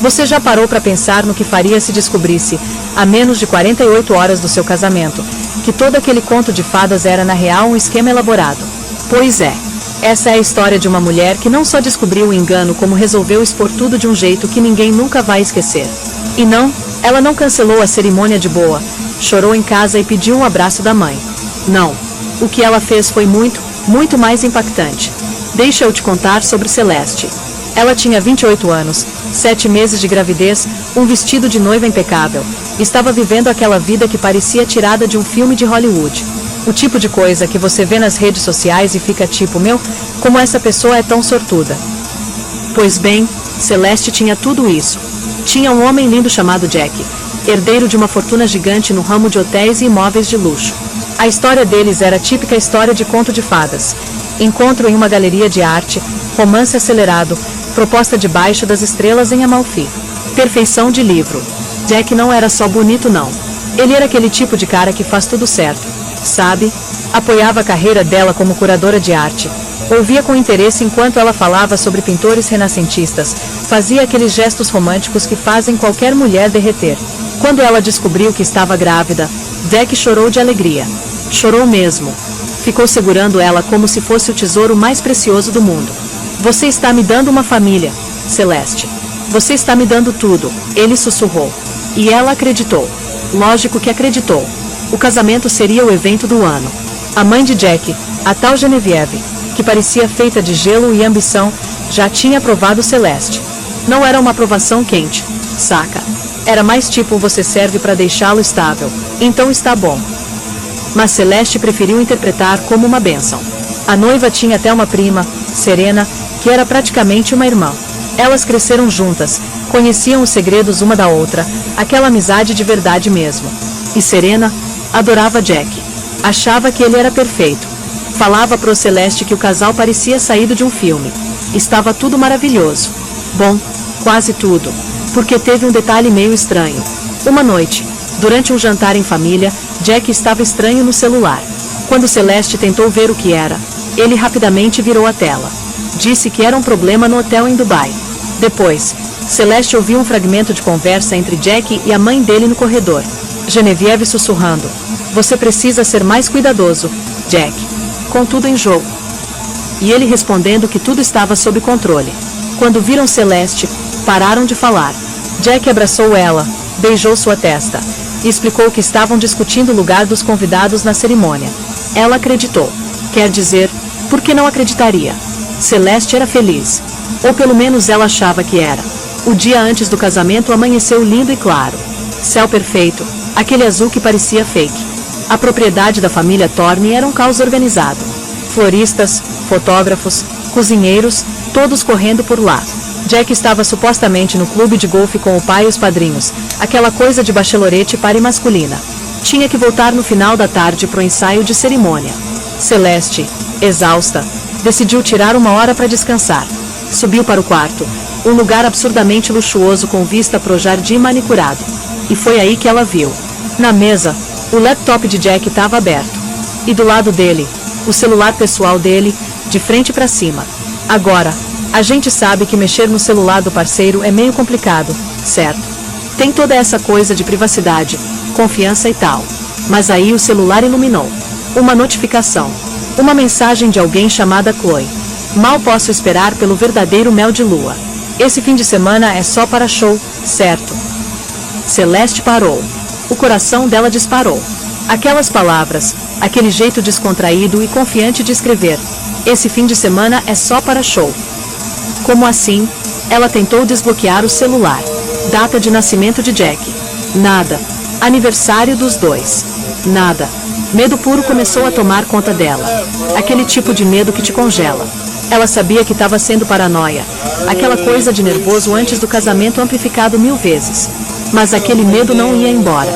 Você já parou para pensar no que faria se descobrisse, a menos de 48 horas do seu casamento, que todo aquele conto de fadas era na real um esquema elaborado? Pois é. Essa é a história de uma mulher que não só descobriu o engano, como resolveu expor tudo de um jeito que ninguém nunca vai esquecer. E não, ela não cancelou a cerimônia de boa, chorou em casa e pediu um abraço da mãe. Não. O que ela fez foi muito mais impactante. Deixa eu te contar sobre Celeste. Ela tinha 28 anos, 7 meses de gravidez, um vestido de noiva impecável. Estava vivendo aquela vida que parecia tirada de um filme de Hollywood. O tipo de coisa que você vê nas redes sociais e fica tipo, meu, como essa pessoa é tão sortuda. Pois bem, Celeste tinha tudo isso. Tinha um homem lindo chamado Jack, herdeiro de uma fortuna gigante no ramo de hotéis e imóveis de luxo. A história deles era a típica história de conto de fadas. Encontro em uma galeria de arte, romance acelerado, proposta debaixo das estrelas em Amalfi. Perfeição de livro. Jack não era só bonito não. Ele era aquele tipo de cara que faz tudo certo. Sabe? Apoiava a carreira dela como curadora de arte. Ouvia com interesse enquanto ela falava sobre pintores renascentistas. Fazia aqueles gestos românticos que fazem qualquer mulher derreter. Quando ela descobriu que estava grávida, Jack chorou de alegria. Chorou mesmo. Ficou segurando ela como se fosse o tesouro mais precioso do mundo. Você está me dando uma família, Celeste. Você está me dando tudo, ele sussurrou. E ela acreditou. Lógico que acreditou. O casamento seria o evento do ano. A mãe de Jack, a tal Genevieve, que parecia feita de gelo e ambição, já tinha aprovado Celeste. Não era uma aprovação quente, saca? Era mais tipo você serve para deixá-lo estável, então está bom. Mas Celeste preferiu interpretar como uma bênção. A noiva tinha até uma prima, Serena, que era praticamente uma irmã. Elas cresceram juntas, conheciam os segredos uma da outra, aquela amizade de verdade mesmo. E Serena adorava Jack. Achava que ele era perfeito. Falava pro Celeste que o casal parecia saído de um filme. Estava tudo maravilhoso. Bom, quase tudo. Porque teve um detalhe meio estranho. Uma noite, durante um jantar em família, Jack estava estranho no celular. Quando Celeste tentou ver o que era, ele rapidamente virou a tela. Disse que era um problema no hotel em Dubai. Depois, Celeste ouviu um fragmento de conversa entre Jack e a mãe dele no corredor. Genevieve sussurrando. Você precisa ser mais cuidadoso, Jack. Com tudo em jogo. E ele respondendo que tudo estava sob controle. Quando viram Celeste, pararam de falar. Jack abraçou ela, beijou sua testa e explicou que estavam discutindo o lugar dos convidados na cerimônia. Ela acreditou. Quer dizer, por que não acreditaria? Celeste era feliz. Ou pelo menos ela achava que era. O dia antes do casamento amanheceu lindo e claro. Céu perfeito, aquele azul que parecia fake. A propriedade da família Thorne era um caos organizado. Floristas, fotógrafos, cozinheiros, todos correndo por lá. Jack estava supostamente no clube de golfe com o pai e os padrinhos, aquela coisa de bachelorette para masculina. Tinha que voltar no final da tarde pro ensaio de cerimônia. Celeste, exausta, decidiu tirar uma hora para descansar. Subiu para o quarto, um lugar absurdamente luxuoso com vista pro jardim manicurado. E foi aí que ela viu. Na mesa, o laptop de Jack estava aberto. E do lado dele, o celular pessoal dele, de frente para cima. Agora, a gente sabe que mexer no celular do parceiro é meio complicado, certo? Tem toda essa coisa de privacidade, confiança e tal. Mas aí o celular iluminou. Uma notificação. Uma mensagem de alguém chamada Chloe. Mal posso esperar pelo verdadeiro mel de lua. Esse fim de semana é só para show, certo? Celeste parou. O coração dela disparou. Aquelas palavras, aquele jeito descontraído e confiante de escrever. Esse fim de semana é só para show. Como assim? Ela tentou desbloquear o celular. Data de nascimento de Jack. Nada. Aniversário dos dois. Nada. Medo puro começou a tomar conta dela. Aquele tipo de medo que te congela. Ela sabia que estava sendo paranoia. Aquela coisa de nervoso antes do casamento amplificado 1000 vezes. Mas aquele medo não ia embora.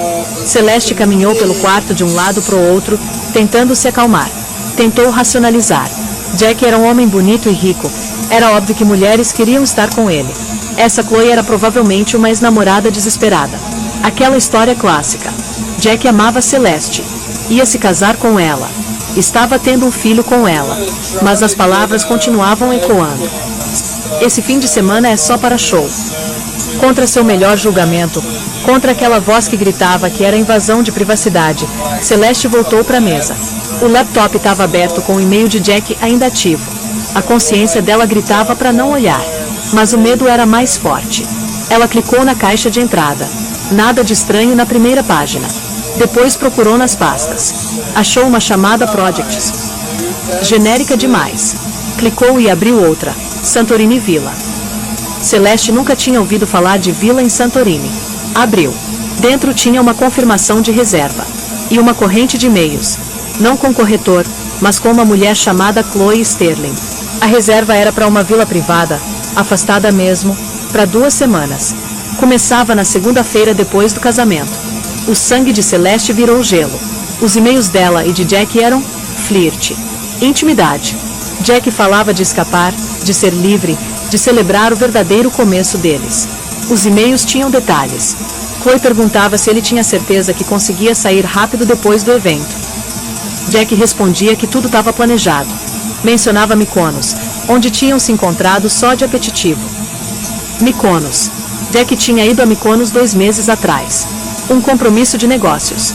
Celeste caminhou pelo quarto de um lado para o outro, tentando se acalmar. Tentou racionalizar. Jack era um homem bonito e rico. Era óbvio que mulheres queriam estar com ele. Essa Chloe era provavelmente uma ex-namorada desesperada. Aquela história clássica. Jack amava Celeste. Ia se casar com ela. Estava tendo um filho com ela. Mas as palavras continuavam ecoando. Esse fim de semana é só para show. Contra seu melhor julgamento, contra aquela voz que gritava que era invasão de privacidade, Celeste voltou para a mesa. O laptop estava aberto com o e-mail de Jack ainda ativo. A consciência dela gritava para não olhar, mas o medo era mais forte. Ela clicou na caixa de entrada. Nada de estranho na primeira página. Depois procurou nas pastas. Achou uma chamada Projects. Genérica demais. Clicou e abriu outra. Santorini Villa. Celeste nunca tinha ouvido falar de vila em Santorini. Abriu. Dentro tinha uma confirmação de reserva. E uma corrente de e-mails. Não com corretor, mas com uma mulher chamada Chloe Sterling. A reserva era para uma vila privada, afastada mesmo, para 2 semanas. Começava na segunda-feira depois do casamento. O sangue de Celeste virou gelo. Os e-mails dela e de Jack eram flerte, intimidade. Jack falava de escapar, de ser livre, de celebrar o verdadeiro começo deles. Os e-mails tinham detalhes. Chloe perguntava se ele tinha certeza que conseguia sair rápido depois do evento. Jack respondia que tudo estava planejado. Mencionava Mykonos, onde tinham se encontrado só de apetitivo. Mykonos. Jack tinha ido a Mykonos 2 meses atrás. Um compromisso de negócios.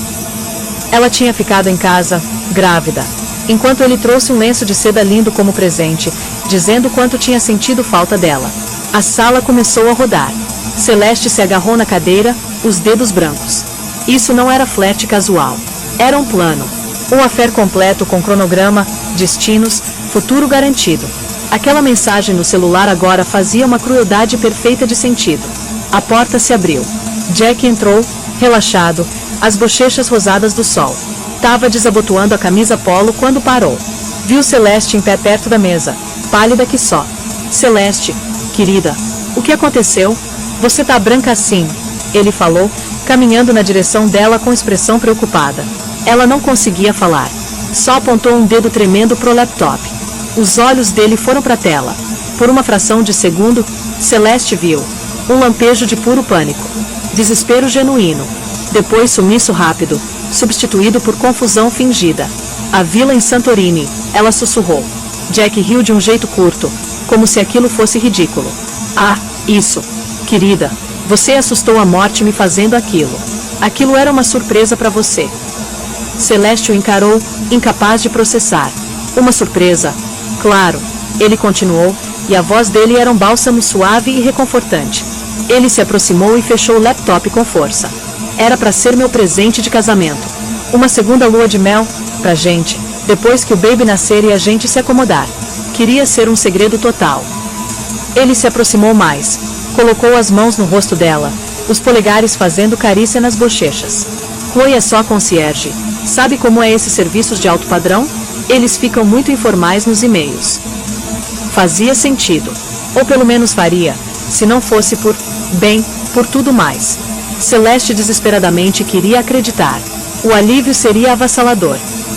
Ela tinha ficado em casa, grávida, enquanto ele trouxe um lenço de seda lindo como presente, dizendo quanto tinha sentido falta dela. A sala começou a rodar. Celeste se agarrou na cadeira, os dedos brancos. Isso não era flerte casual. Era um plano. Um affair completo com cronograma, destinos, futuro garantido. Aquela mensagem no celular agora fazia uma crueldade perfeita de sentido. A porta se abriu. Jack entrou, relaxado, as bochechas rosadas do sol. Tava desabotoando a camisa polo quando parou. Viu Celeste em pé perto da mesa, pálida que só. Celeste, querida, o que aconteceu? Você tá branca assim, ele falou, caminhando na direção dela com expressão preocupada. Ela não conseguia falar. Só apontou um dedo tremendo pro laptop. Os olhos dele foram para a tela. Por uma fração de segundo, Celeste viu um lampejo de puro pânico. Desespero genuíno. Depois sumiço rápido, substituído por confusão fingida. A vila em Santorini, ela sussurrou. Jack riu de um jeito curto, como se aquilo fosse ridículo. Ah, isso. Querida, você assustou a morte me fazendo aquilo. Aquilo era uma surpresa para você. Celeste o encarou, incapaz de processar. Uma surpresa. Claro, ele continuou, e a voz dele era um bálsamo suave e reconfortante. Ele se aproximou e fechou o laptop com força. Era para ser meu presente de casamento. Uma segunda lua de mel, pra gente, depois que o baby nascer e a gente se acomodar. Queria ser um segredo total. Ele se aproximou mais, colocou as mãos no rosto dela, os polegares fazendo carícia nas bochechas. Chloe é só concierge. Sabe como é esses serviços de alto padrão? Eles ficam muito informais nos e-mails. Fazia sentido. Ou pelo menos faria, se não fosse por tudo mais. Celeste desesperadamente queria acreditar. O alívio seria avassalador.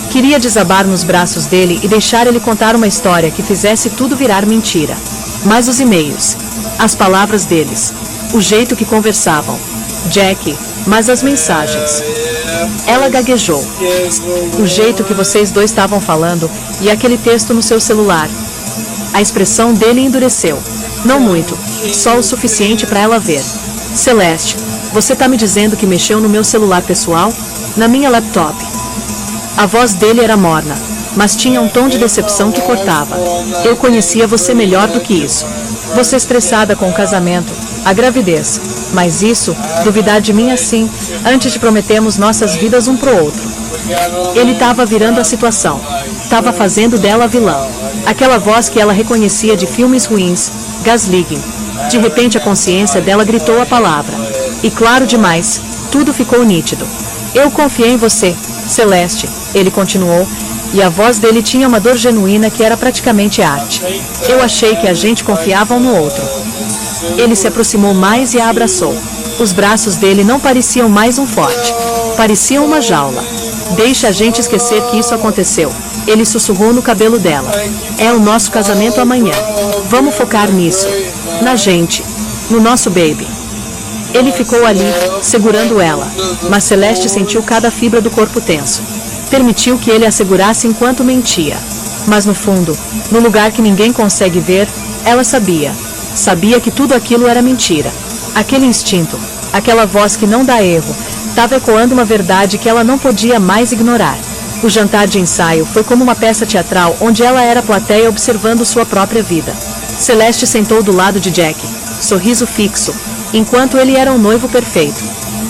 Queria desabar nos braços dele e deixar ele contar uma história que fizesse tudo virar mentira. Mas os e-mails, as palavras deles, o jeito que conversavam. Jack, mas as mensagens. Ela gaguejou. O jeito que vocês dois estavam falando, e aquele texto no seu celular. A expressão dele endureceu. Não muito, só o suficiente para ela ver. Celeste, você tá me dizendo que mexeu no meu celular pessoal? Na minha laptop? A voz dele era morna, mas tinha um tom de decepção que cortava. Eu conhecia você melhor do que isso. Você estressada com o casamento, a gravidez. Mas isso, duvidar de mim assim, antes de prometermos nossas vidas um pro outro. Ele estava virando a situação. Estava fazendo dela a vilã. Aquela voz que ela reconhecia de filmes ruins, gaslighting. De repente a consciência dela gritou a palavra. E claro demais, tudo ficou nítido. Eu confiei em você, Celeste, ele continuou, e a voz dele tinha uma dor genuína que era praticamente arte. Eu achei que a gente confiava um no outro. Ele se aproximou mais e a abraçou. Os braços dele não pareciam mais um forte. Pareciam uma jaula. Deixa a gente esquecer que isso aconteceu. Ele sussurrou no cabelo dela. É o nosso casamento amanhã. Vamos focar nisso. Na gente. No nosso baby. Ele ficou ali, segurando ela. Mas Celeste sentiu cada fibra do corpo tenso. Permitiu que ele a segurasse enquanto mentia. Mas no fundo, no lugar que ninguém consegue ver, ela sabia. Sabia que tudo aquilo era mentira. Aquele instinto, aquela voz que não dá erro, estava ecoando uma verdade que ela não podia mais ignorar. O jantar de ensaio foi como uma peça teatral onde ela era plateia observando sua própria vida. Celeste sentou do lado de Jack, sorriso fixo, enquanto ele era um noivo perfeito.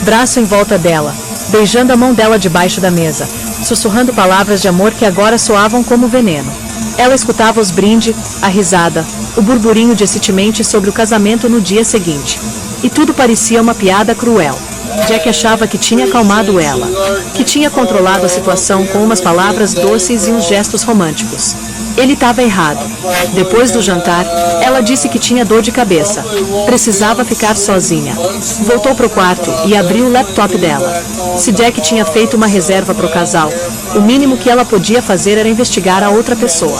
Braço em volta dela, beijando a mão dela debaixo da mesa, sussurrando palavras de amor que agora soavam como veneno. Ela escutava os brindes, a risada, o burburinho de excitement sobre o casamento no dia seguinte. E tudo parecia uma piada cruel. Jack achava que tinha acalmado ela, que tinha controlado a situação com umas palavras doces e uns gestos românticos. Ele estava errado. Depois do jantar, ela disse que tinha dor de cabeça. Precisava ficar sozinha. Voltou para o quarto e abriu o laptop dela. Se Jack tinha feito uma reserva para o casal, o mínimo que ela podia fazer era investigar a outra pessoa.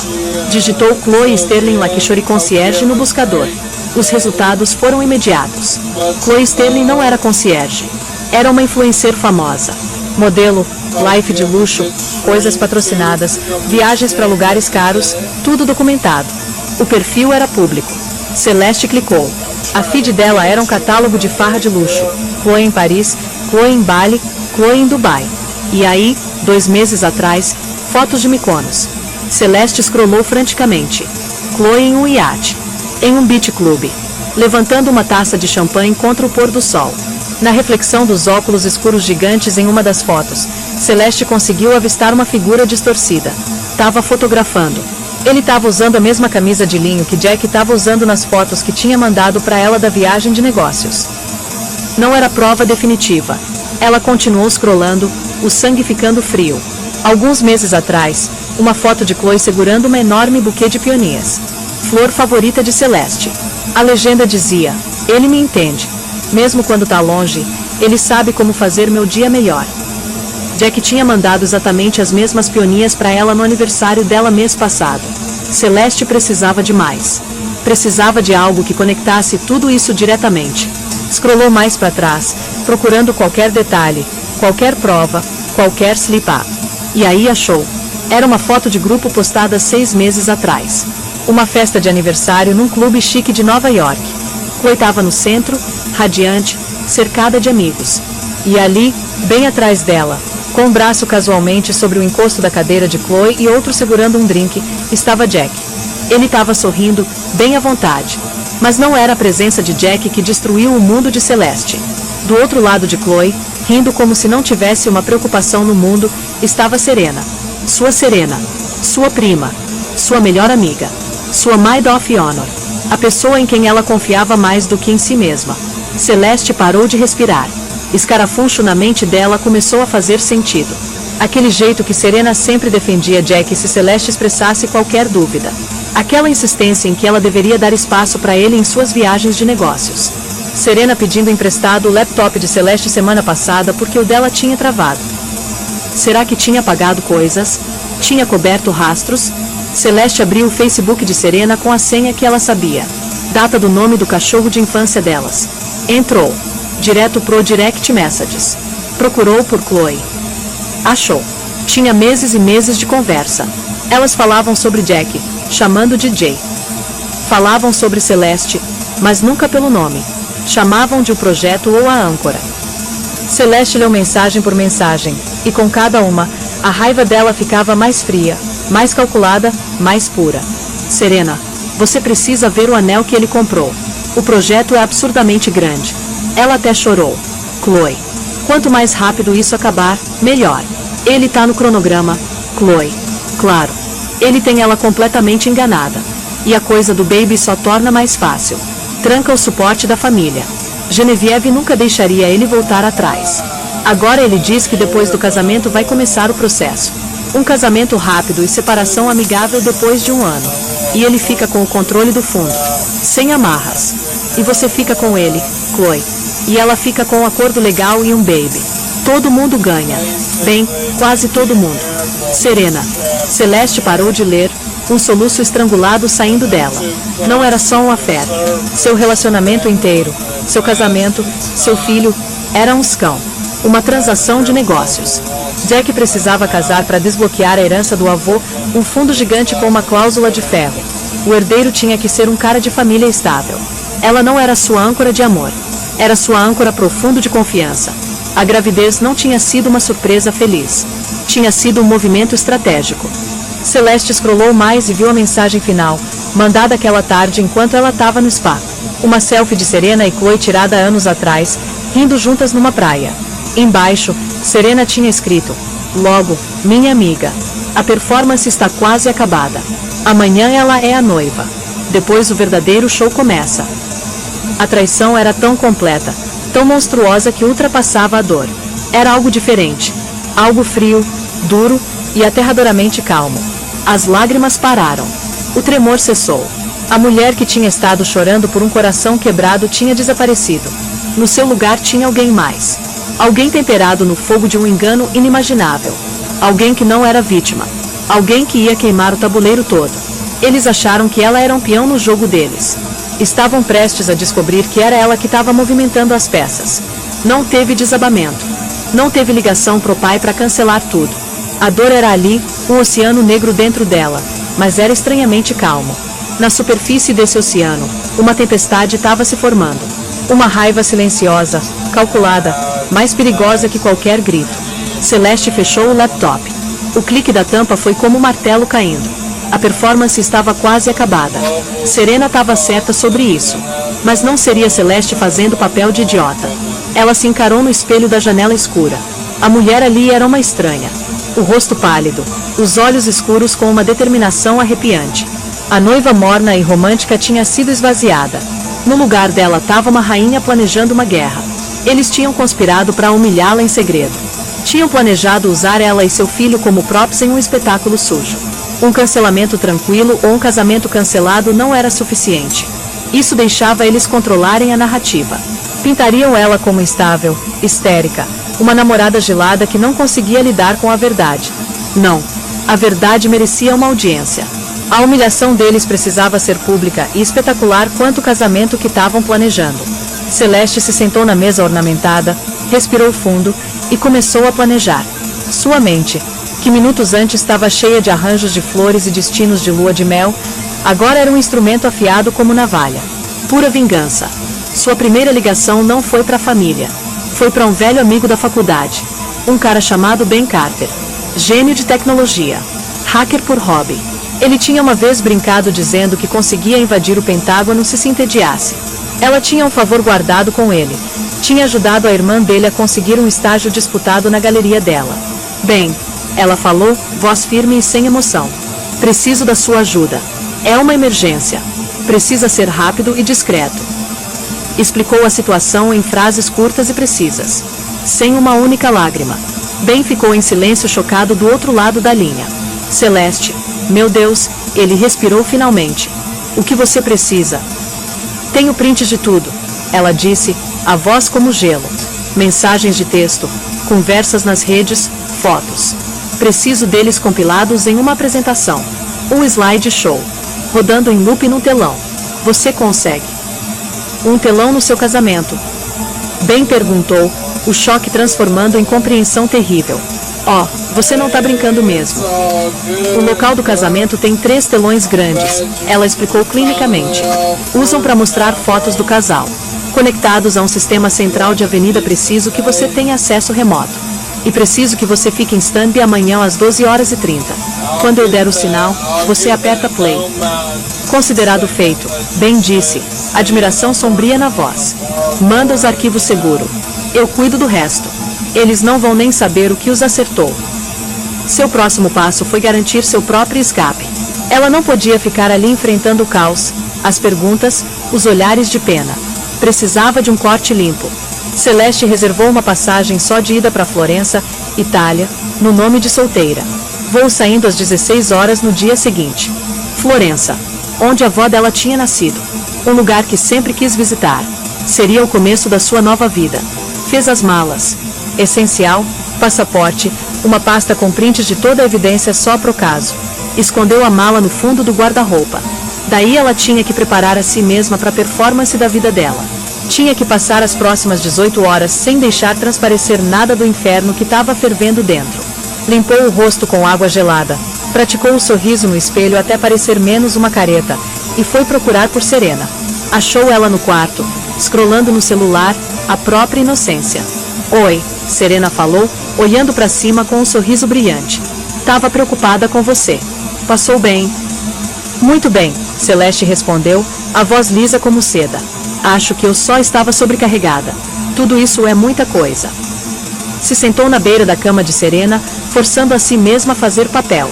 Digitou Chloe Sterling Lakeshore Concierge no buscador. Os resultados foram imediatos. Chloe Sterling não era concierge. Era uma influencer famosa. Modelo, life de luxo, coisas patrocinadas, viagens para lugares caros, tudo documentado. O perfil era público. Celeste clicou. A feed dela era um catálogo de farra de luxo. Chloe em Paris, Chloe em Bali, Chloe em Dubai. E aí, 2 meses atrás, fotos de Mykonos. Celeste scrollou franticamente. Chloe em um iate. Em um beach club. Levantando uma taça de champanhe contra o pôr do sol. Na reflexão dos óculos escuros gigantes em uma das fotos, Celeste conseguiu avistar uma figura distorcida. Tava fotografando. Ele estava usando a mesma camisa de linho que Jack estava usando nas fotos que tinha mandado para ela da viagem de negócios. Não era prova definitiva. Ela continuou scrollando, o sangue ficando frio. Alguns meses atrás, uma foto de Chloe segurando uma enorme buquê de peonias. Flor favorita de Celeste. A legenda dizia: ele me entende. Mesmo quando tá longe, ele sabe como fazer meu dia melhor. Jack tinha mandado exatamente as mesmas peonias para ela no aniversário dela mês passado. Celeste precisava de mais. Precisava de algo que conectasse tudo isso diretamente. Scrollou mais para trás, procurando qualquer detalhe, qualquer prova, qualquer slip-up. E aí achou. Era uma foto de grupo postada 6 meses atrás. Uma festa de aniversário num clube chique de Nova York. Chloe estava no centro, radiante, cercada de amigos. E ali, bem atrás dela, com o braço casualmente sobre o encosto da cadeira de Chloe e outro segurando um drink, estava Jack. Ele estava sorrindo, bem à vontade. Mas não era a presença de Jack que destruiu o mundo de Celeste. Do outro lado de Chloe, rindo como se não tivesse uma preocupação no mundo, estava Serena. Sua prima, sua melhor amiga, sua maid of honor. A pessoa em quem ela confiava mais do que em si mesma. Celeste parou de respirar. Escarafuncho na mente dela começou a fazer sentido. Aquele jeito que Serena sempre defendia Jack se Celeste expressasse qualquer dúvida. Aquela insistência em que ela deveria dar espaço para ele em suas viagens de negócios. Serena pedindo emprestado o laptop de Celeste semana passada porque o dela tinha travado. Será que tinha apagado coisas? Tinha coberto rastros? Celeste abriu o Facebook de Serena com a senha que ela sabia. Data do nome do cachorro de infância delas. Entrou. Direto pro Direct Messages. Procurou por Chloe. Achou. Tinha meses e meses de conversa. Elas falavam sobre Jack, chamando de Jay. Falavam sobre Celeste, mas nunca pelo nome. Chamavam de o projeto ou a âncora. Celeste leu mensagem por mensagem, e com cada uma, a raiva dela ficava mais fria, mais calculada, mais pura. Serena, você precisa ver o anel que ele comprou. O projeto é absurdamente grande. Ela até chorou. Chloe. Quanto mais rápido isso acabar, melhor. Ele tá no cronograma. Chloe. Claro. Ele tem ela completamente enganada. E a coisa do baby só torna mais fácil. Tranca o suporte da família. Genevieve nunca deixaria ele voltar atrás. Agora ele diz que depois do casamento vai começar o processo. Um casamento rápido e separação amigável depois de 1 ano. E ele fica com o controle do fundo. Sem amarras. E você fica com ele, Chloe. E ela fica com um acordo legal e um baby. Todo mundo ganha. Bem, quase todo mundo. Serena. Celeste parou de ler, um soluço estrangulado saindo dela. Não era só um affair. Seu relacionamento inteiro, seu casamento, seu filho, era um scam. Uma transação de negócios. Jack precisava casar para desbloquear a herança do avô, um fundo gigante com uma cláusula de ferro. O herdeiro tinha que ser um cara de família estável. Ela não era sua âncora de amor. Era sua âncora profundo de confiança. A gravidez não tinha sido uma surpresa feliz. Tinha sido um movimento estratégico. Celeste scrollou mais e viu a mensagem final, mandada aquela tarde enquanto ela estava no spa. Uma selfie de Serena e Chloe tirada anos atrás, rindo juntas numa praia. Embaixo, Serena tinha escrito: "Logo, minha amiga. A performance está quase acabada. Amanhã ela é a noiva. Depois o verdadeiro show começa." A traição era tão completa, tão monstruosa que ultrapassava a dor. Era algo diferente. Algo frio, duro e aterradoramente calmo. As lágrimas pararam. O tremor cessou. A mulher que tinha estado chorando por um coração quebrado tinha desaparecido. No seu lugar tinha alguém mais. Alguém temperado no fogo de um engano inimaginável. Alguém que não era vítima. Alguém que ia queimar o tabuleiro todo. Eles acharam que ela era um peão no jogo deles. Estavam prestes a descobrir que era ela que estava movimentando as peças. Não teve desabamento. Não teve ligação pro pai para cancelar tudo. A dor era ali, um oceano negro dentro dela, mas era estranhamente calmo. Na superfície desse oceano, uma tempestade estava se formando. Uma raiva silenciosa, calculada, mais perigosa que qualquer grito. Celeste fechou o laptop. O clique da tampa foi como um martelo caindo. A performance estava quase acabada. Serena estava certa sobre isso. Mas não seria Celeste fazendo papel de idiota. Ela se encarou no espelho da janela escura. A mulher ali era uma estranha. O rosto pálido, os olhos escuros com uma determinação arrepiante. A noiva morna e romântica tinha sido esvaziada. No lugar dela estava uma rainha planejando uma guerra. Eles tinham conspirado para humilhá-la em segredo. Tinham planejado usar ela e seu filho como props em um espetáculo sujo. Um cancelamento tranquilo ou um casamento cancelado não era suficiente. Isso deixava eles controlarem a narrativa. Pintariam ela como instável, histérica, uma namorada gelada que não conseguia lidar com a verdade. Não. A verdade merecia uma audiência. A humilhação deles precisava ser pública e espetacular quanto o casamento que estavam planejando. Celeste se sentou na mesa ornamentada, respirou fundo e começou a planejar. Sua mente, que minutos antes estava cheia de arranjos de flores e destinos de lua de mel, agora era um instrumento afiado como navalha. Pura vingança. Sua primeira ligação não foi para a família. Foi para um velho amigo da faculdade. Um cara chamado Ben Carter. Gênio de tecnologia. Hacker por hobby. Ele tinha uma vez brincado dizendo que conseguia invadir o Pentágono se entediasse. Ela tinha um favor guardado com ele. Tinha ajudado a irmã dele a conseguir um estágio disputado na galeria dela. "Bem", ela falou, voz firme e sem emoção. "Preciso da sua ajuda. É uma emergência. Precisa ser rápido e discreto." Explicou a situação em frases curtas e precisas. Sem uma única lágrima. Ben ficou em silêncio chocado do outro lado da linha. "Celeste, meu Deus", ele respirou finalmente. "O que você precisa?" "Tenho prints de tudo", ela disse, a voz como gelo. "Mensagens de texto, conversas nas redes, fotos. Preciso deles compilados em uma apresentação. Um slide show. Rodando em loop no telão. Você consegue?" "Um telão no seu casamento?" Ben perguntou, o choque transformando em compreensão terrível. "Oh, você não tá brincando mesmo. O local do casamento tem 3 telões grandes", ela explicou clinicamente. "Usam para mostrar fotos do casal. Conectados a um sistema central de avenida. Preciso que você tenha acesso remoto. E preciso que você fique em stand amanhã às 12h30. Quando eu der o sinal, você aperta play." "Considerado feito", Ben disse, admiração sombria na voz. "Manda os arquivos seguro. Eu cuido do resto. Eles não vão nem saber o que os acertou." Seu próximo passo foi garantir seu próprio escape. Ela não podia ficar ali enfrentando o caos, as perguntas, os olhares de pena. Precisava de um corte limpo. Celeste reservou uma passagem só de ida para Florença, Itália, no nome de solteira. Voo saindo às 16 horas no dia seguinte. Florença, onde a avó dela tinha nascido. Um lugar que sempre quis visitar. Seria o começo da sua nova vida. Fez as malas. Essencial, passaporte, uma pasta com prints de toda a evidência só pro caso. Escondeu a mala no fundo do guarda-roupa. Daí ela tinha que preparar a si mesma para a performance da vida dela. Tinha que passar as próximas 18 horas sem deixar transparecer nada do inferno que estava fervendo dentro. Limpou o rosto com água gelada. Praticou o sorriso no espelho até parecer menos uma careta. E foi procurar por Serena. Achou ela no quarto, scrollando no celular, a própria inocência. Oi, Serena falou, olhando para cima com um sorriso brilhante. Tava preocupada com você. Passou bem? Muito bem, Celeste respondeu, a voz lisa como seda. Acho que eu só estava sobrecarregada. Tudo isso é muita coisa. Se sentou na beira da cama de Serena, forçando a si mesma a fazer papel.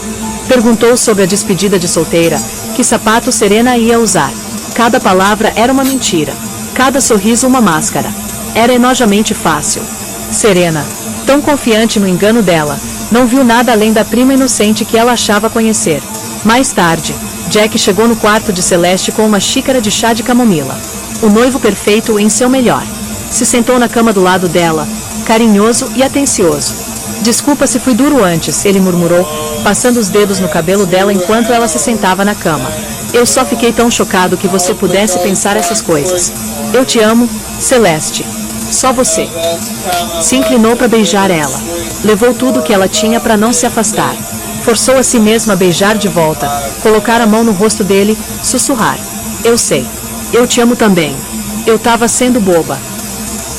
Perguntou sobre a despedida de solteira, que sapato Serena ia usar. Cada palavra era uma mentira. Cada sorriso uma máscara. Era enojamente fácil. Serena, tão confiante no engano dela, não viu nada além da prima inocente que ela achava conhecer. Mais tarde, Jack chegou no quarto de Celeste com uma xícara de chá de camomila. O noivo perfeito em seu melhor. Se sentou na cama do lado dela, carinhoso e atencioso. Desculpa se fui duro antes, ele murmurou, passando os dedos no cabelo dela enquanto ela se sentava na cama. Eu só fiquei tão chocado que você pudesse pensar essas coisas. Eu te amo, Celeste. Só você. Se inclinou para beijar ela. Levou tudo que ela tinha para não se afastar. Forçou a si mesma a beijar de volta, colocar a mão no rosto dele, sussurrar. Eu sei. Eu te amo também. Eu tava sendo boba.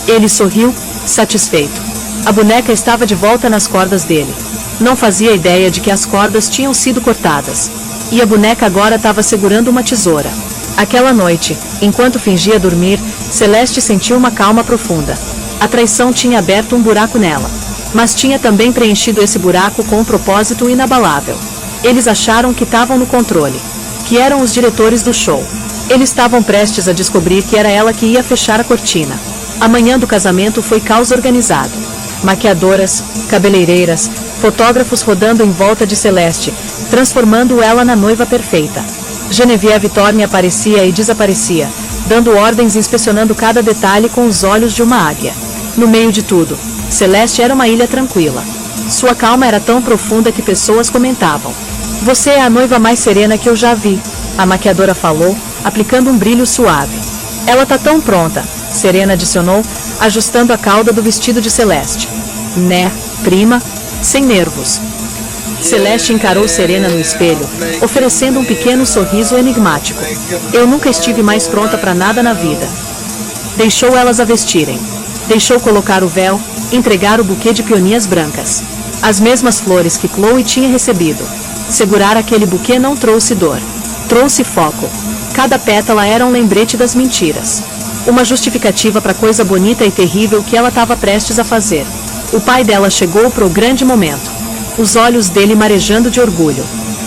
Ele sorriu, satisfeito. A boneca estava de volta nas cordas dele. Não fazia ideia de que as cordas tinham sido cortadas. E a boneca agora estava segurando uma tesoura. Aquela noite, enquanto fingia dormir, Celeste sentiu uma calma profunda. A traição tinha aberto um buraco nela. Mas tinha também preenchido esse buraco com um propósito inabalável. Eles acharam que estavam no controle. Que eram os diretores do show. Eles estavam prestes a descobrir que era ela que ia fechar a cortina. A manhã do casamento foi caos organizado. Maquiadoras, cabeleireiras, fotógrafos rodando em volta de Celeste, transformando ela na noiva perfeita. Genevieve Thorne aparecia e desaparecia, dando ordens e inspecionando cada detalhe com os olhos de uma águia. No meio de tudo, Celeste era uma ilha tranquila. Sua calma era tão profunda que pessoas comentavam. Você é a noiva mais serena que eu já vi, a maquiadora falou, aplicando um brilho suave. Ela tá tão pronta, Serena adicionou, ajustando a cauda do vestido de Celeste. Né, prima? Sem nervos. Celeste encarou Serena no espelho, oferecendo um pequeno sorriso enigmático. Eu nunca estive mais pronta para nada na vida. Deixou elas a vestirem. Deixou colocar o véu, entregar o buquê de peonias brancas. As mesmas flores que Chloe tinha recebido. Segurar aquele buquê não trouxe dor. Trouxe foco. Cada pétala era um lembrete das mentiras. Uma justificativa para a coisa bonita e terrível que ela estava prestes a fazer. O pai dela chegou para o grande momento. Os olhos dele marejando de orgulho.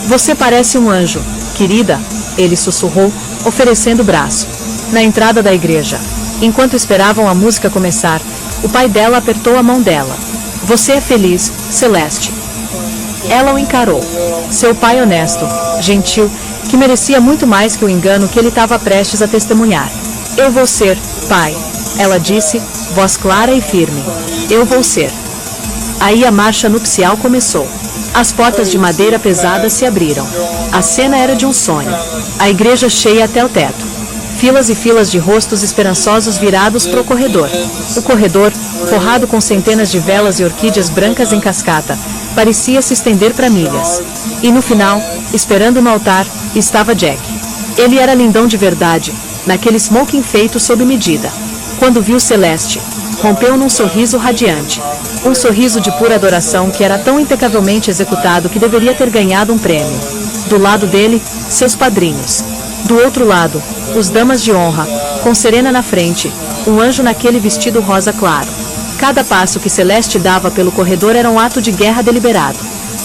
Você parece um anjo, querida, ele sussurrou, oferecendo o braço. Na entrada da igreja. Enquanto esperavam a música começar, o pai dela apertou a mão dela. Você é feliz, Celeste. Ela o encarou. Seu pai honesto, gentil, que merecia muito mais que o engano que ele estava prestes a testemunhar. Eu vou ser, pai, ela disse, voz clara e firme. Eu vou ser. Aí a marcha nupcial começou. As portas de madeira pesada se abriram. A cena era de um sonho. A igreja cheia até o teto. Filas e filas de rostos esperançosos virados para o corredor. O corredor, forrado com centenas de velas e orquídeas brancas em cascata, parecia se estender para milhas. E no final, esperando no altar, estava Jack. Ele era lindão de verdade, naquele smoking feito sob medida. Quando viu Celeste, rompeu num sorriso radiante. Um sorriso de pura adoração que era tão impecavelmente executado que deveria ter ganhado um prêmio. Do lado dele, seus padrinhos. Do outro lado, os damas de honra, com Serena na frente, um anjo naquele vestido rosa claro. Cada passo que Celeste dava pelo corredor era um ato de guerra deliberado.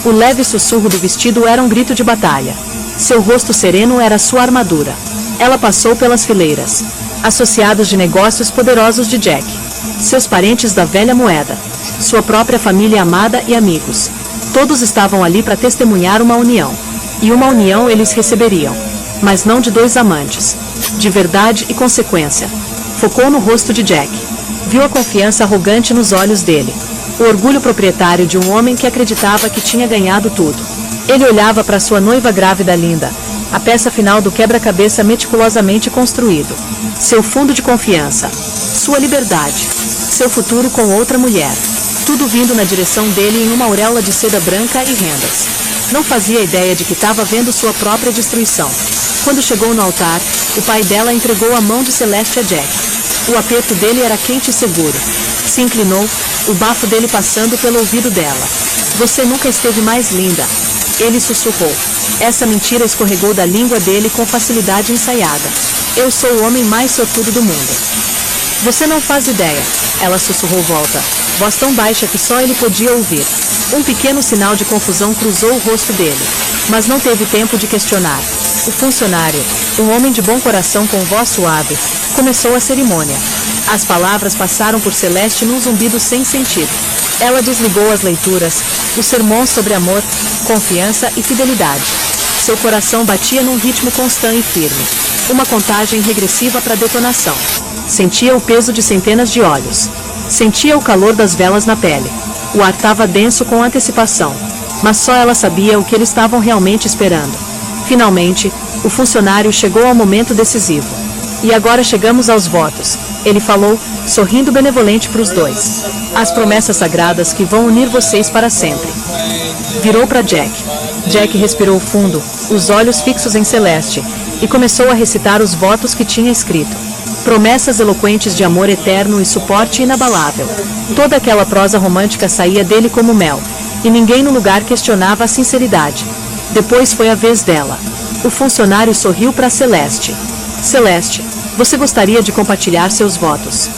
O leve sussurro do vestido era um grito de batalha. Seu rosto sereno era sua armadura. Ela passou pelas fileiras. Associados de negócios poderosos de Jack. Seus parentes da velha moeda. Sua própria família amada e amigos. Todos estavam ali para testemunhar uma união. E uma união eles receberiam. Mas não de dois amantes. De verdade e consequência. Focou no rosto de Jack. Viu a confiança arrogante nos olhos dele. O orgulho proprietário de um homem que acreditava que tinha ganhado tudo. Ele olhava para sua noiva grávida linda, a peça final do quebra-cabeça meticulosamente construído. Seu fundo de confiança. Sua liberdade. Seu futuro com outra mulher. Tudo vindo na direção dele em uma auréola de seda branca e rendas. Não fazia ideia de que estava vendo sua própria destruição. Quando chegou no altar, o pai dela entregou a mão de Celeste a Jack. O aperto dele era quente e seguro. Se inclinou, o bafo dele passando pelo ouvido dela. Você nunca esteve mais linda. Ele sussurrou. Essa mentira escorregou da língua dele com facilidade ensaiada. Eu sou o homem mais sortudo do mundo. Você não faz ideia. Ela sussurrou volta. Voz tão baixa que só ele podia ouvir. Um pequeno sinal de confusão cruzou o rosto dele. Mas não teve tempo de questionar. O funcionário, um homem de bom coração com voz suave, começou a cerimônia. As palavras passaram por Celeste num zumbido sem sentido. Ela desligou as leituras, os sermões sobre amor, confiança e fidelidade. Seu coração batia num ritmo constante e firme. Uma contagem regressiva para a detonação. Sentia o peso de centenas de olhos. Sentia o calor das velas na pele. O ar estava denso com antecipação. Mas só ela sabia o que eles estavam realmente esperando. Finalmente, o funcionário chegou ao momento decisivo. E agora chegamos aos votos, ele falou, sorrindo benevolente para os dois. As promessas sagradas que vão unir vocês para sempre. Virou para Jack. Jack respirou fundo, os olhos fixos em Celeste, e começou a recitar os votos que tinha escrito. Promessas eloquentes de amor eterno e suporte inabalável. Toda aquela prosa romântica saía dele como mel, e ninguém no lugar questionava a sinceridade. Depois foi a vez dela. O funcionário sorriu para Celeste. Celeste, você gostaria de compartilhar seus votos?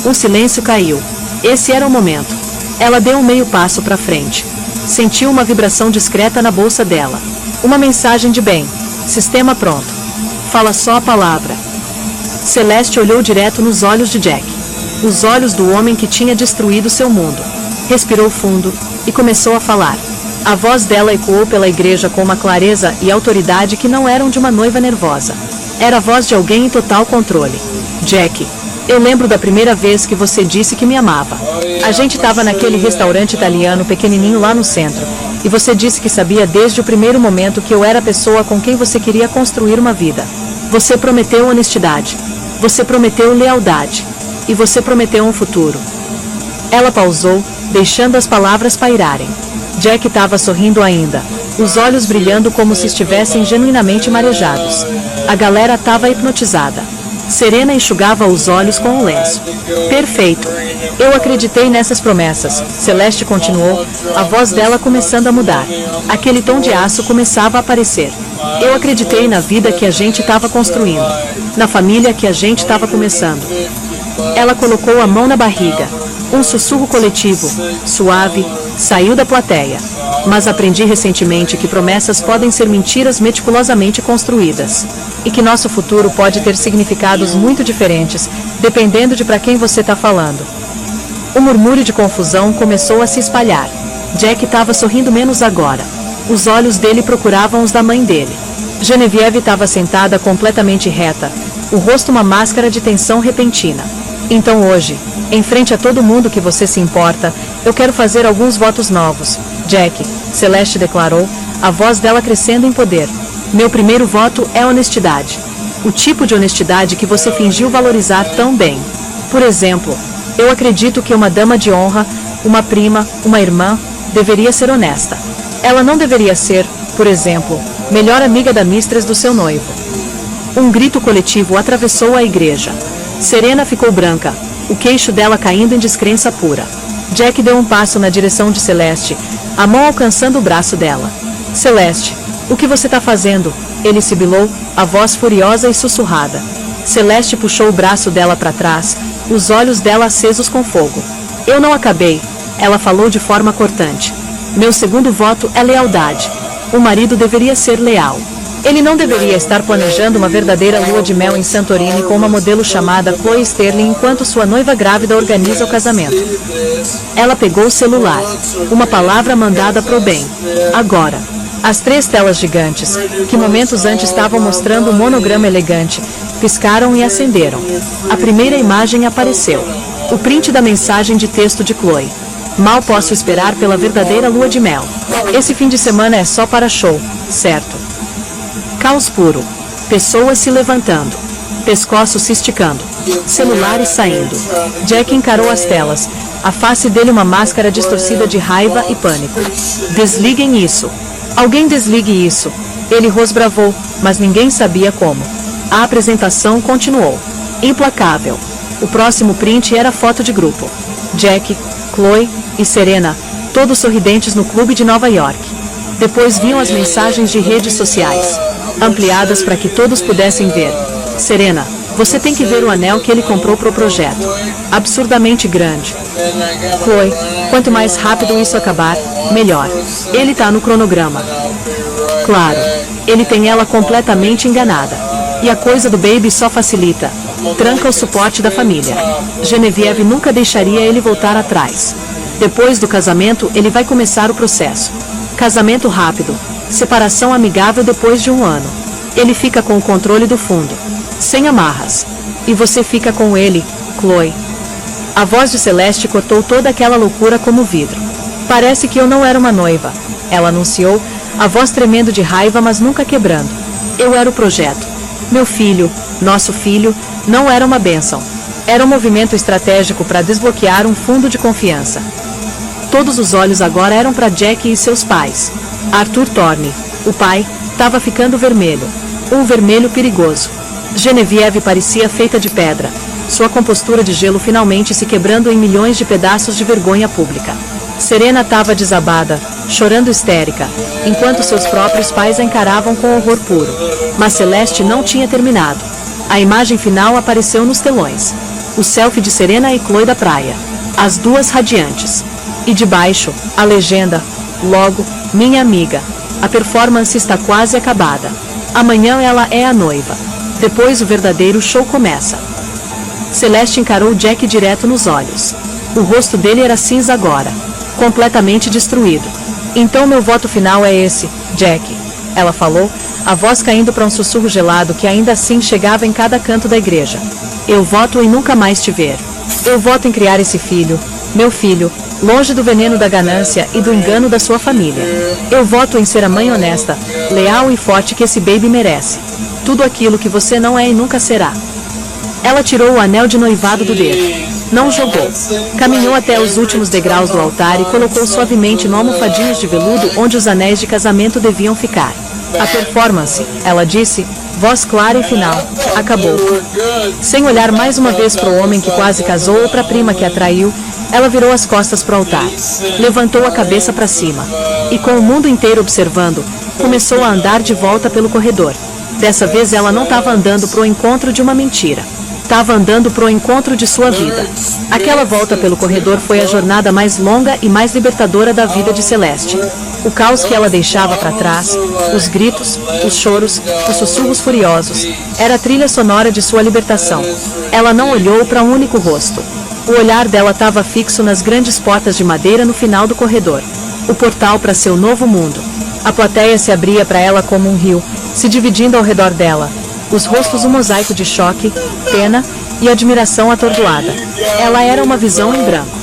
Um silêncio caiu. Esse era o momento. Ela deu um meio passo para frente. Sentiu uma vibração discreta na bolsa dela. Uma mensagem de bem. Sistema pronto. Fala só a palavra. Celeste olhou direto nos olhos de Jack. Os olhos do homem que tinha destruído seu mundo. Respirou fundo e começou a falar. A voz dela ecoou pela igreja com uma clareza e autoridade que não eram de uma noiva nervosa. Era a voz de alguém em total controle. Jack, eu lembro da primeira vez que você disse que me amava. A gente estava naquele restaurante italiano pequenininho lá no centro, e você disse que sabia desde o primeiro momento que eu era a pessoa com quem você queria construir uma vida. Você prometeu honestidade. Você prometeu lealdade. E você prometeu um futuro. Ela pausou, deixando as palavras pairarem. Jack estava sorrindo ainda, os olhos brilhando como se estivessem genuinamente marejados. A galera estava hipnotizada. Serena enxugava os olhos com o lenço. Perfeito. Eu acreditei nessas promessas, Celeste continuou, a voz dela começando a mudar. Aquele tom de aço começava a aparecer. Eu acreditei na vida que a gente estava construindo, na família que a gente estava começando. Ela colocou a mão na barriga. Um sussurro coletivo, suave, saiu da plateia. Mas aprendi recentemente que promessas podem ser mentiras meticulosamente construídas. E que nosso futuro pode ter significados muito diferentes, dependendo de para quem você está falando. O murmúrio de confusão começou a se espalhar. Jack estava sorrindo menos agora. Os olhos dele procuravam os da mãe dele. Genevieve estava sentada completamente reta, o rosto uma máscara de tensão repentina. Então hoje, em frente a todo mundo que você se importa, eu quero fazer alguns votos novos. Jack, Celeste declarou, a voz dela crescendo em poder. Meu primeiro voto é honestidade. O tipo de honestidade que você fingiu valorizar tão bem. Por exemplo, eu acredito que uma dama de honra, uma prima, uma irmã, deveria ser honesta. Ela não deveria ser, por exemplo, melhor amiga da mistress do seu noivo. Um grito coletivo atravessou a igreja. Serena ficou branca, o queixo dela caindo em descrença pura. Jack deu um passo na direção de Celeste, a mão alcançando o braço dela. Celeste, o que você está fazendo? Ele sibilou, a voz furiosa e sussurrada. Celeste puxou o braço dela para trás, os olhos dela acesos com fogo. Eu não acabei, ela falou de forma cortante. Meu segundo voto é lealdade. O marido deveria ser leal. Ele não deveria estar planejando uma verdadeira lua de mel em Santorini com uma modelo chamada Chloe Sterling enquanto sua noiva grávida organiza o casamento. Ela pegou o celular. Uma palavra mandada pro bem. Agora. As 3 telas gigantes, que momentos antes estavam mostrando um monograma elegante, piscaram e acenderam. A primeira imagem apareceu. O print da mensagem de texto de Chloe. Mal posso esperar pela verdadeira lua de mel. Esse fim de semana é só para show, certo? Caos puro. Pessoas se levantando. Pescoços se esticando. Celulares saindo. Jack encarou as telas. A face dele uma máscara distorcida de raiva e pânico. Desliguem isso. Alguém desligue isso. Ele rosbravou, mas ninguém sabia como. A apresentação continuou. Implacável. O próximo print era foto de grupo. Jack, Chloe e Serena, todos sorridentes no clube de Nova York. Depois vinham as mensagens de redes sociais, ampliadas para que todos pudessem ver. Serena, você tem que ver o anel que ele comprou pro projeto. Absurdamente grande. Chloe, quanto mais rápido isso acabar, melhor. Ele tá no cronograma. Claro, ele tem ela completamente enganada. E a coisa do baby só facilita. Tranca o suporte da família. Genevieve nunca deixaria ele voltar atrás. Depois do casamento, ele vai começar o processo. Casamento rápido. Separação amigável depois de 1 ano. Ele fica com o controle do fundo. Sem amarras. E você fica com ele, Chloe. A voz de Celeste cortou toda aquela loucura como vidro. Parece que eu não era uma noiva, ela anunciou, a voz tremendo de raiva mas nunca quebrando. Eu era o projeto. Meu filho, nosso filho, não era uma bênção. Era um movimento estratégico para desbloquear um fundo de confiança. Todos os olhos agora eram para Jack e seus pais. Arthur Thorne, o pai, estava ficando vermelho. Um vermelho perigoso. Genevieve parecia feita de pedra. Sua compostura de gelo finalmente se quebrando em milhões de pedaços de vergonha pública. Serena estava desabada, chorando histérica, enquanto seus próprios pais a encaravam com horror puro. Mas Celeste não tinha terminado. A imagem final apareceu nos telões. O selfie de Serena e Chloe da praia. As duas radiantes. E debaixo, a legenda, logo, minha amiga. A performance está quase acabada. Amanhã ela é a noiva. Depois o verdadeiro show começa. Celeste encarou Jack direto nos olhos. O rosto dele era cinza agora. Completamente destruído. Então meu voto final é esse, Jack. Ela falou, a voz caindo para um sussurro gelado que ainda assim chegava em cada canto da igreja. Eu voto em nunca mais te ver. Eu voto em criar esse filho, meu filho, longe do veneno da ganância e do engano da sua família. Eu voto em ser a mãe honesta, leal e forte que esse baby merece. Tudo aquilo que você não é e nunca será. Ela tirou o anel de noivado do dedo. Não jogou. Caminhou até os últimos degraus do altar e colocou suavemente no almofadinhos de veludo onde os anéis de casamento deviam ficar. A performance, ela disse, voz clara e final, acabou. Sem olhar mais uma vez para o homem que quase casou ou para a prima que a traiu, ela virou as costas para o altar. Levantou a cabeça para cima. E com o mundo inteiro observando, começou a andar de volta pelo corredor. Dessa vez ela não estava andando para o encontro de uma mentira. Estava andando para o encontro de sua vida. Aquela volta pelo corredor foi a jornada mais longa e mais libertadora da vida de Celeste. O caos que ela deixava para trás, os gritos, os choros, os sussurros furiosos, era a trilha sonora de sua libertação. Ela não olhou para um único rosto. O olhar dela estava fixo nas grandes portas de madeira no final do corredor. O portal para seu novo mundo. A plateia se abria para ela como um rio, se dividindo ao redor dela. Os rostos um mosaico de choque, pena e admiração atordoada. Ela era uma visão em branco.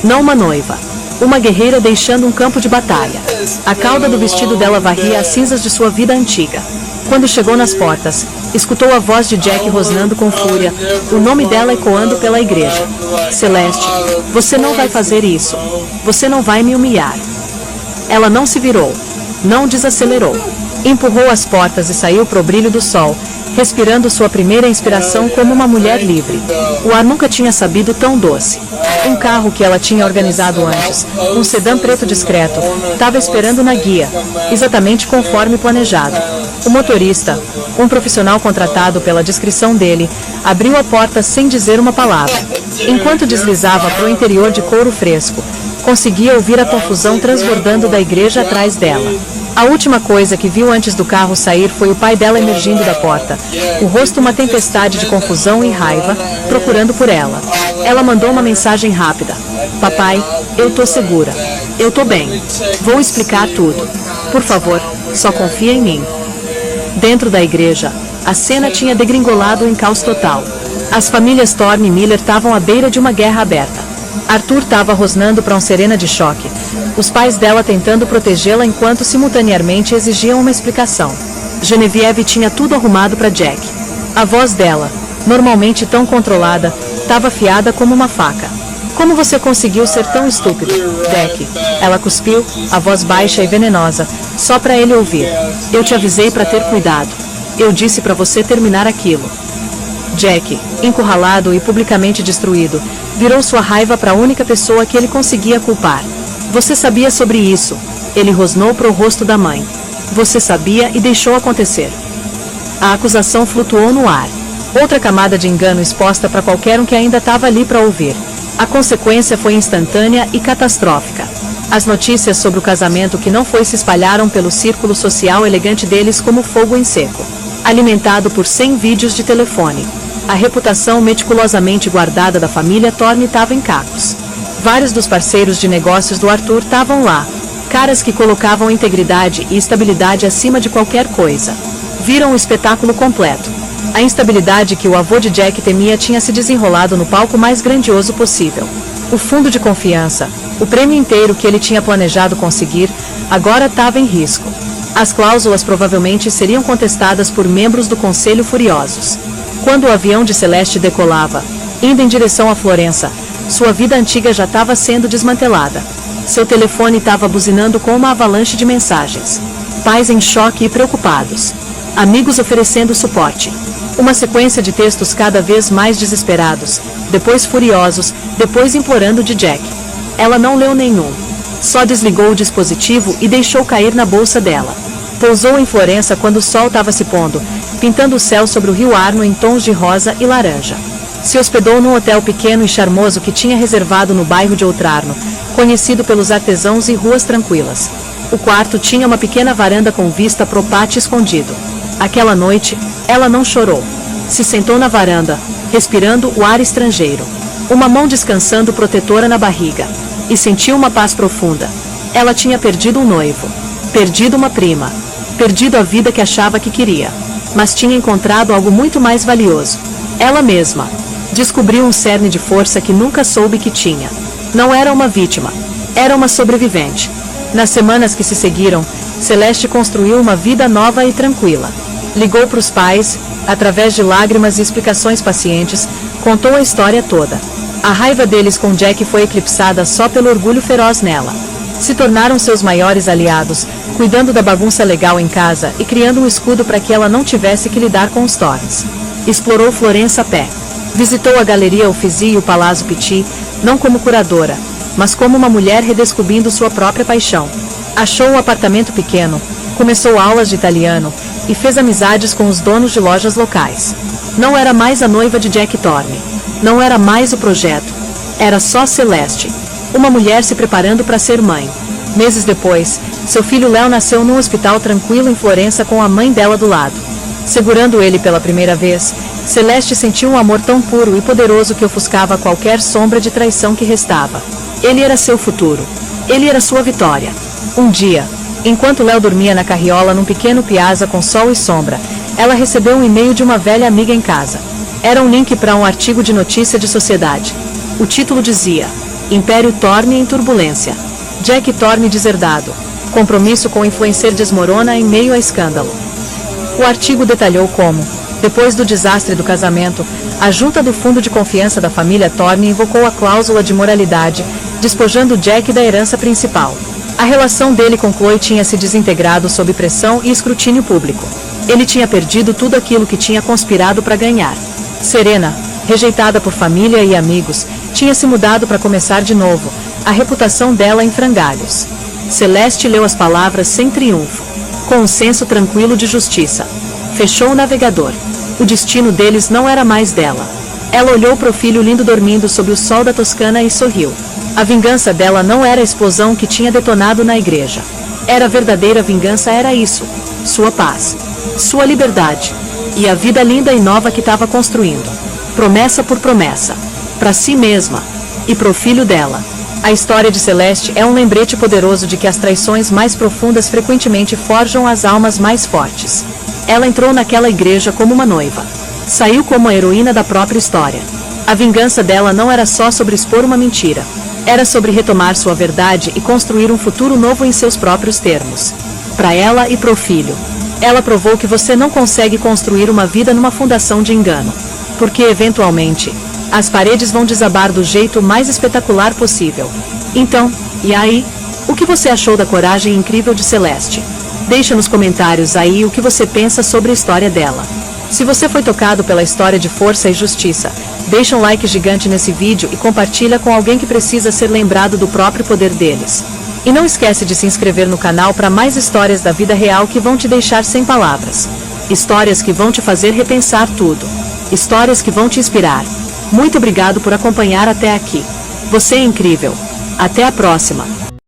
Não uma noiva. Uma guerreira deixando um campo de batalha. A cauda do vestido dela varria as cinzas de sua vida antiga. Quando chegou nas portas, escutou a voz de Jack rosnando com fúria, o nome dela ecoando pela igreja. Celeste, você não vai fazer isso. Você não vai me humilhar. Ela não se virou. Não desacelerou. Empurrou as portas e saiu pro brilho do sol, respirando sua primeira inspiração como uma mulher livre. O ar nunca tinha sabido tão doce. Um carro que ela tinha organizado antes, um sedã preto discreto, estava esperando na guia, exatamente conforme planejado. O motorista, um profissional contratado pela descrição dele, abriu a porta sem dizer uma palavra. Enquanto deslizava para o interior de couro fresco, conseguia ouvir a confusão transbordando da igreja atrás dela. A última coisa que viu antes do carro sair foi o pai dela emergindo da porta, o rosto uma tempestade de confusão e raiva, procurando por ela. Ela mandou uma mensagem rápida. Papai, eu tô segura. Eu tô bem. Vou explicar tudo. Por favor, só confia em mim. Dentro da igreja, a cena tinha degringolado em caos total. As famílias Thorne e Miller estavam à beira de uma guerra aberta. Arthur estava rosnando para um Serena de choque. Os pais dela tentando protegê-la enquanto simultaneamente exigiam uma explicação. Genevieve tinha tudo arrumado para Jack. A voz dela, normalmente tão controlada, estava afiada como uma faca. Como você conseguiu ser tão estúpido, Jack? Ela cuspiu, a voz baixa e venenosa, só para ele ouvir. Eu te avisei para ter cuidado. Eu disse para você terminar aquilo. Jack, encurralado e publicamente destruído, virou sua raiva para a única pessoa que ele conseguia culpar. Você sabia sobre isso? Ele rosnou para o rosto da mãe. Você sabia e deixou acontecer. A acusação flutuou no ar. Outra camada de engano exposta para qualquer um que ainda estava ali para ouvir. A consequência foi instantânea e catastrófica. As notícias sobre o casamento que não foi se espalharam pelo círculo social elegante deles como fogo em seco. Alimentado por 100 vídeos de telefone. A reputação meticulosamente guardada da família Thorne estava em cacos. Vários dos parceiros de negócios do Arthur estavam lá. Caras que colocavam integridade e estabilidade acima de qualquer coisa. Viram o espetáculo completo. A instabilidade que o avô de Jack temia tinha se desenrolado no palco mais grandioso possível. O fundo de confiança, o prêmio inteiro que ele tinha planejado conseguir, agora estava em risco. As cláusulas provavelmente seriam contestadas por membros do Conselho furiosos. Quando o avião de Celeste decolava, indo em direção a Florença, sua vida antiga já estava sendo desmantelada. Seu telefone estava buzinando com uma avalanche de mensagens. Pais em choque e preocupados. Amigos oferecendo suporte. Uma sequência de textos cada vez mais desesperados, depois furiosos, depois implorando de Jack. Ela não leu nenhum. Só desligou o dispositivo e deixou cair na bolsa dela. Pousou em Florença quando o sol estava se pondo, pintando o céu sobre o rio Arno em tons de rosa e laranja. Se hospedou num hotel pequeno e charmoso que tinha reservado no bairro de Outrarno, conhecido pelos artesãos e ruas tranquilas. O quarto tinha uma pequena varanda com vista pro pátio escondido. Aquela noite, ela não chorou. Se sentou na varanda, respirando o ar estrangeiro. Uma mão descansando protetora na barriga. E sentiu uma paz profunda. Ela tinha perdido um noivo. Perdido uma prima. Perdido a vida que achava que queria. Mas tinha encontrado algo muito mais valioso. Ela mesma. Descobriu um cerne de força que nunca soube que tinha. Não era uma vítima. Era uma sobrevivente. Nas semanas que se seguiram, Celeste construiu uma vida nova e tranquila. Ligou para os pais, através de lágrimas e explicações pacientes, contou a história toda. A raiva deles com Jack foi eclipsada só pelo orgulho feroz nela. Se tornaram seus maiores aliados, cuidando da bagunça legal em casa e criando um escudo para que ela não tivesse que lidar com os Thornes. Explorou Florença a pé. Visitou a Galeria Uffizi e o Palazzo Pitti, não como curadora, mas como uma mulher redescobrindo sua própria paixão. Achou um apartamento pequeno, começou aulas de italiano e fez amizades com os donos de lojas locais. Não era mais a noiva de Jack Thorne. Não era mais o projeto. Era só Celeste. Uma mulher se preparando para ser mãe. Meses depois, seu filho Léo nasceu num hospital tranquilo em Florença com a mãe dela do lado. Segurando ele pela primeira vez, Celeste sentiu um amor tão puro e poderoso que ofuscava qualquer sombra de traição que restava. Ele era seu futuro. Ele era sua vitória. Um dia, enquanto Léo dormia na carriola num pequeno piazza com sol e sombra, ela recebeu um e-mail de uma velha amiga em casa. Era um link para um artigo de notícia de sociedade. O título dizia: Império Thorne em turbulência. Jack Thorne deserdado. Compromisso com o influencer desmorona em meio a escândalo. O artigo detalhou como, depois do desastre do casamento, a junta do fundo de confiança da família Thorne invocou a cláusula de moralidade, despojando Jack da herança principal. A relação dele com Chloe tinha se desintegrado sob pressão e escrutínio público. Ele tinha perdido tudo aquilo que tinha conspirado para ganhar. Serena, rejeitada por família e amigos, tinha se mudado para começar de novo, a reputação dela em frangalhos. Celeste leu as palavras sem triunfo, com um senso tranquilo de justiça. Fechou o navegador. O destino deles não era mais dela. Ela olhou para o filho lindo dormindo sob o sol da Toscana e sorriu. A vingança dela não era a explosão que tinha detonado na igreja. Era a verdadeira vingança, era isso. Sua paz. Sua liberdade. E a vida linda e nova que estava construindo. Promessa por promessa. Para si mesma. E pro filho dela. A história de Celeste é um lembrete poderoso de que as traições mais profundas frequentemente forjam as almas mais fortes. Ela entrou naquela igreja como uma noiva. Saiu como a heroína da própria história. A vingança dela não era só sobre expor uma mentira. Era sobre retomar sua verdade e construir um futuro novo em seus próprios termos. Para ela e pro filho. Ela provou que você não consegue construir uma vida numa fundação de engano. Porque, eventualmente, as paredes vão desabar do jeito mais espetacular possível. Então, e aí? O que você achou da coragem incrível de Celeste? Deixa nos comentários aí o que você pensa sobre a história dela. Se você foi tocado pela história de força e justiça, deixa um like gigante nesse vídeo e compartilha com alguém que precisa ser lembrado do próprio poder deles. E não esquece de se inscrever no canal para mais histórias da vida real que vão te deixar sem palavras. Histórias que vão te fazer repensar tudo. Histórias que vão te inspirar. Muito obrigado por acompanhar até aqui. Você é incrível. Até a próxima.